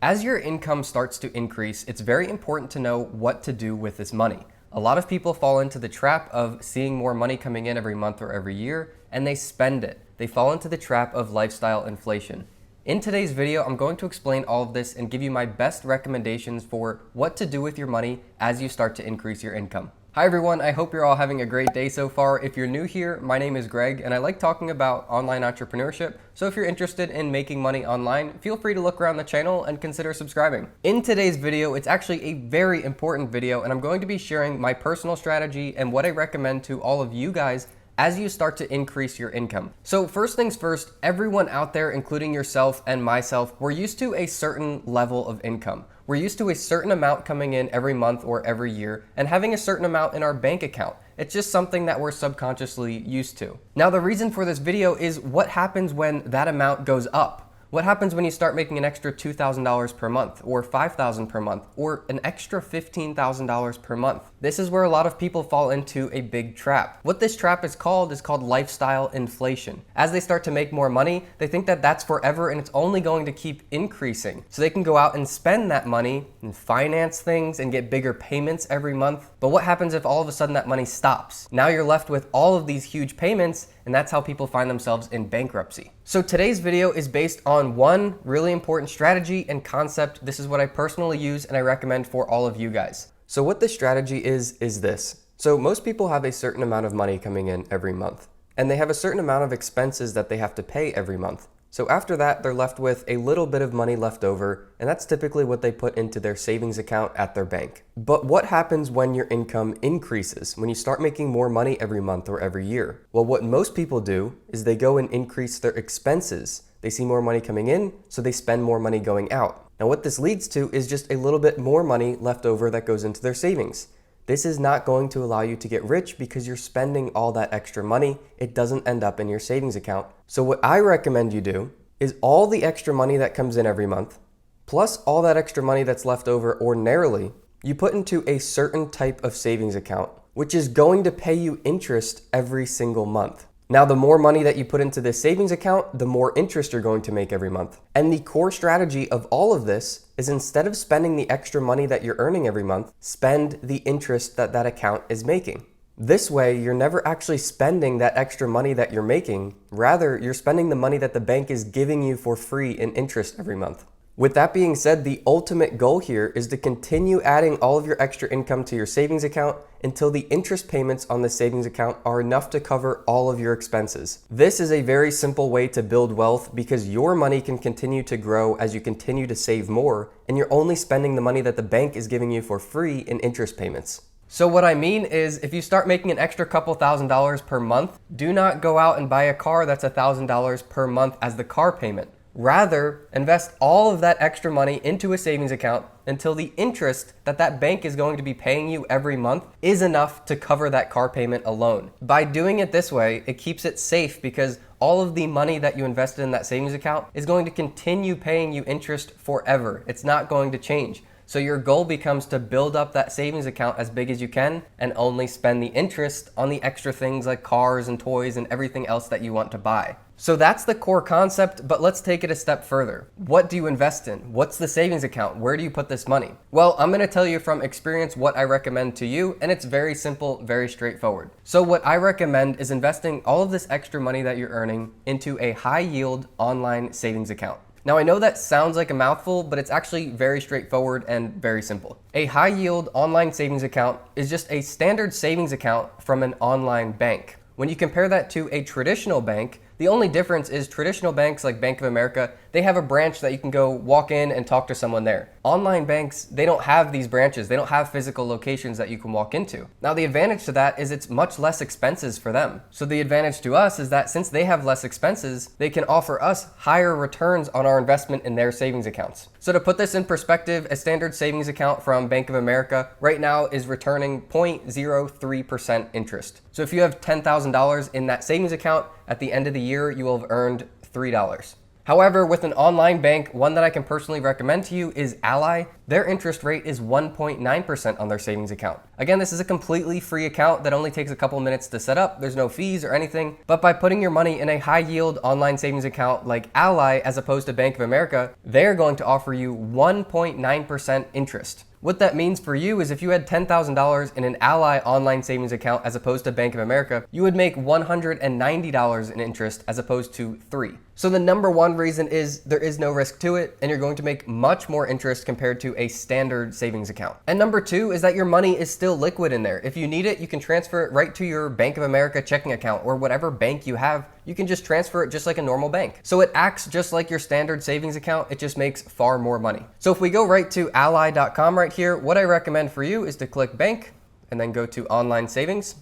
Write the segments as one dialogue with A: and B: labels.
A: As your income starts to increase, it's very important to know what to do with this money. A lot of people fall into the trap of seeing more money coming in every month or every year, and they spend it. They fall into the trap of lifestyle inflation. In today's video, I'm going to explain all of this and give you my best recommendations for what to do with your money as you start to increase your income. Hi everyone, I hope you're all having a great day so far. If you're new here, my name is Greg and I like talking about online entrepreneurship. So if you're interested in making money online, feel free to look around the channel and consider subscribing. In today's video, it's actually a very important video and I'm going to be sharing my personal strategy and what I recommend to all of you guys as you start to increase your income. So first things first, everyone out there, including yourself and myself, we're used to a certain level of income. We're used to a certain amount coming in every month or every year and having a certain amount in our bank account. It's just something that we're subconsciously used to. Now, the reason for this video is what happens when that amount goes up. What happens when you start making an extra $2,000 per month or $5,000 per month or an extra $15,000 per month? This is where a lot of people fall into a big trap. What this trap is called lifestyle inflation. As they start to make more money, they think that that's forever and it's only going to keep increasing. So they can go out and spend that money and finance things and get bigger payments every month. But what happens if all of a sudden that money stops? Now you're left with all of these huge payments, and that's how people find themselves in bankruptcy. So today's video is based on one really important strategy and concept. This is what I personally use and I recommend for all of you guys. So what this strategy is this. So most people have a certain amount of money coming in every month, and they have a certain amount of expenses that they have to pay every month. So after that, they're left with a little bit of money left over, and that's typically what they put into their savings account at their bank. But what happens when your income increases, when you start making more money every month or every year? Well, what most people do is they go and increase their expenses. They see more money coming in, so they spend more money going out. Now what this leads to is just a little bit more money left over that goes into their savings. This is not going to allow you to get rich because you're spending all that extra money. It doesn't end up in your savings account. So what I recommend you do is all the extra money that comes in every month, plus all that extra money that's left over ordinarily, you put into a certain type of savings account, which is going to pay you interest every single month. Now, the more money that you put into this savings account, the more interest you're going to make every month. And the core strategy of all of this is instead of spending the extra money that you're earning every month, spend the interest that that account is making. This way, you're never actually spending that extra money that you're making. Rather, you're spending the money that the bank is giving you for free in interest every month. With that being said, the ultimate goal here is to continue adding all of your extra income to your savings account until the interest payments on the savings account are enough to cover all of your expenses. This is a very simple way to build wealth because your money can continue to grow as you continue to save more, and you're only spending the money that the bank is giving you for free in interest payments. So what I mean is, if you start making an extra couple $1,000s per month, do not go out and buy a car that's $1,000 per month as the car payment. Rather, invest all of that extra money into a savings account until the interest that that bank is going to be paying you every month is enough to cover that car payment alone. By doing it this way, it keeps it safe because all of the money that you invested in that savings account is going to continue paying you interest forever. It's not going to change. So your goal becomes to build up that savings account as big as you can and only spend the interest on the extra things like cars and toys and everything else that you want to buy. So that's the core concept, but let's take it a step further. What do you invest in? What's the savings account? Where do you put this money? Well, I'm gonna tell you from experience what I recommend to you, and it's very simple, very straightforward. So what I recommend is investing all of this extra money that you're earning into a high yield online savings account. Now, I know that sounds like a mouthful, but it's actually very straightforward and very simple. A high yield online savings account is just a standard savings account from an online bank. When you compare that to a traditional bank, the only difference is traditional banks like Bank of America, they have a branch that you can go walk in and talk to someone there. Online banks, they don't have these branches. They don't have physical locations that you can walk into. Now, the advantage to that is it's much less expenses for them. So the advantage to us is that since they have less expenses, they can offer us higher returns on our investment in their savings accounts. So to put this in perspective, a standard savings account from Bank of America right now is returning 0.03% interest. So if you have $10,000 in that savings account, at the end of the year, you will have earned $3. However, with an online bank, one that I can personally recommend to you is Ally. Their interest rate is 1.9% on their savings account. Again, this is a completely free account that only takes a couple minutes to set up. There's no fees or anything. But by putting your money in a high yield online savings account like Ally as opposed to Bank of America, they're going to offer you 1.9% interest. What that means for you is if you had $10,000 in an Ally online savings account as opposed to Bank of America, you would make $190 in interest as opposed to $3. So the number one reason is there is no risk to it, and you're going to make much more interest compared to a standard savings account. And number two is that your money is still liquid in there. If you need it, you can transfer it right to your Bank of America checking account or whatever bank you have. You can just transfer it just like a normal bank. So it acts just like your standard savings account, it just makes far more money. So if we go right to ally.com right here, what I recommend for you is to click bank and then go to online savings.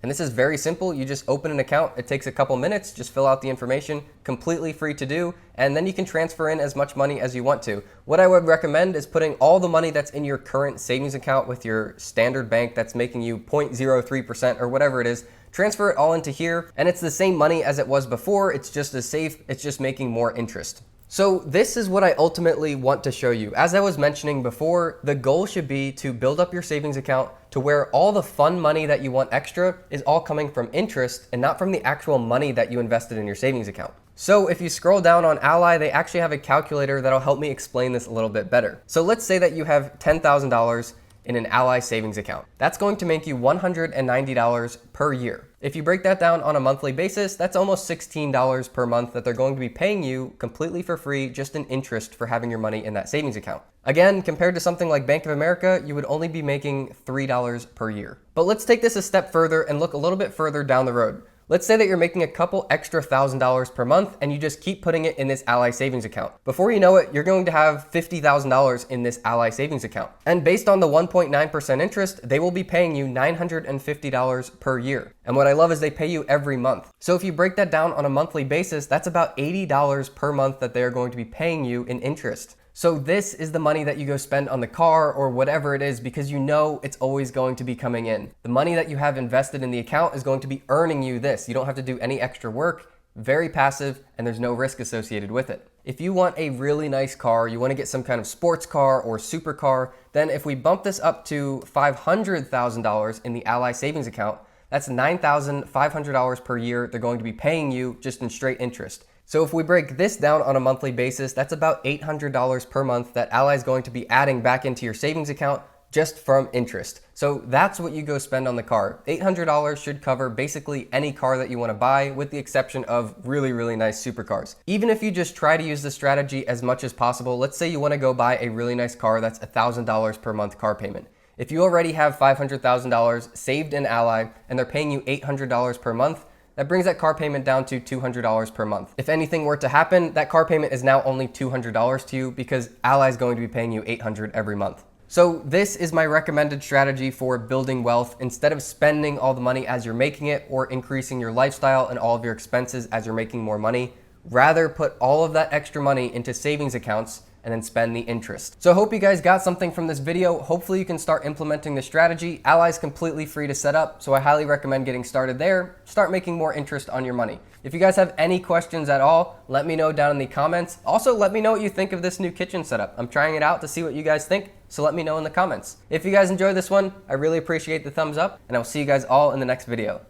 A: And this is very simple. You just open an account. It takes a couple minutes. Just fill out the information, completely free to do. And then you can transfer in as much money as you want to. What I would recommend is putting all the money that's in your current savings account with your standard bank that's making you 0.03% or whatever it is. Transfer it all into here. And it's the same money as it was before. It's just as safe. It's just making more interest. So this is what I ultimately want to show you. As I was mentioning before, the goal should be to build up your savings account to where all the fun money that you want extra is all coming from interest and not from the actual money that you invested in your savings account. So if you scroll down on Ally, they actually have a calculator that'll help me explain this a little bit better. So let's say that you have $10,000 in an Ally savings account. That's going to make you $190 per year. If you break that down on a monthly basis, that's almost $16 per month that they're going to be paying you completely for free, just in interest for having your money in that savings account. Again, compared to something like Bank of America, you would only be making $3 per year. But let's take this a step further and look a little bit further down the road. Let's say that you're making a couple extra $1,000 per month and you just keep putting it in this Ally savings account. Before you know it, you're going to have $50,000 in this Ally savings account. And based on the 1.9% interest, they will be paying you $950 per year. And what I love is they pay you every month. So if you break that down on a monthly basis, that's about $80 per month that they're going to be paying you in interest. So this is the money that you go spend on the car or whatever it is because you know it's always going to be coming in. The money that you have invested in the account is going to be earning you this. You don't have to do any extra work, very passive, and there's no risk associated with it. If you want a really nice car, you want to get some kind of sports car or supercar, then if we bump this up to $500,000 in the Ally savings account, that's $9,500 per year they're going to be paying you just in straight interest. So if we break this down on a monthly basis, that's about $800 per month that Ally is going to be adding back into your savings account just from interest. So that's what you go spend on the car. $800 should cover basically any car that you want to buy with the exception of really, really nice supercars. Even if you just try to use this strategy as much as possible, let's say you want to go buy a really nice car that's $1,000 per month car payment. If you already have $500,000 saved in Ally and they're paying you $800 per month, that brings that car payment down to $200 per month. If anything were to happen, that car payment is now only $200 to you because Ally is going to be paying you $800 every month. So this is my recommended strategy for building wealth. Instead of spending all the money as you're making it or increasing your lifestyle and all of your expenses as you're making more money, rather put all of that extra money into savings accounts and then spend the interest. So I hope you guys got something from this video. Hopefully you can start implementing this strategy. Ally is completely free to set up, so I highly recommend getting started there. Start making more interest on your money. If you guys have any questions at all, let me know down in the comments. Also, let me know what you think of this new kitchen setup. I'm trying it out to see what you guys think, so let me know in the comments. If you guys enjoyed this one, I really appreciate the thumbs up, and I'll see you guys all in the next video.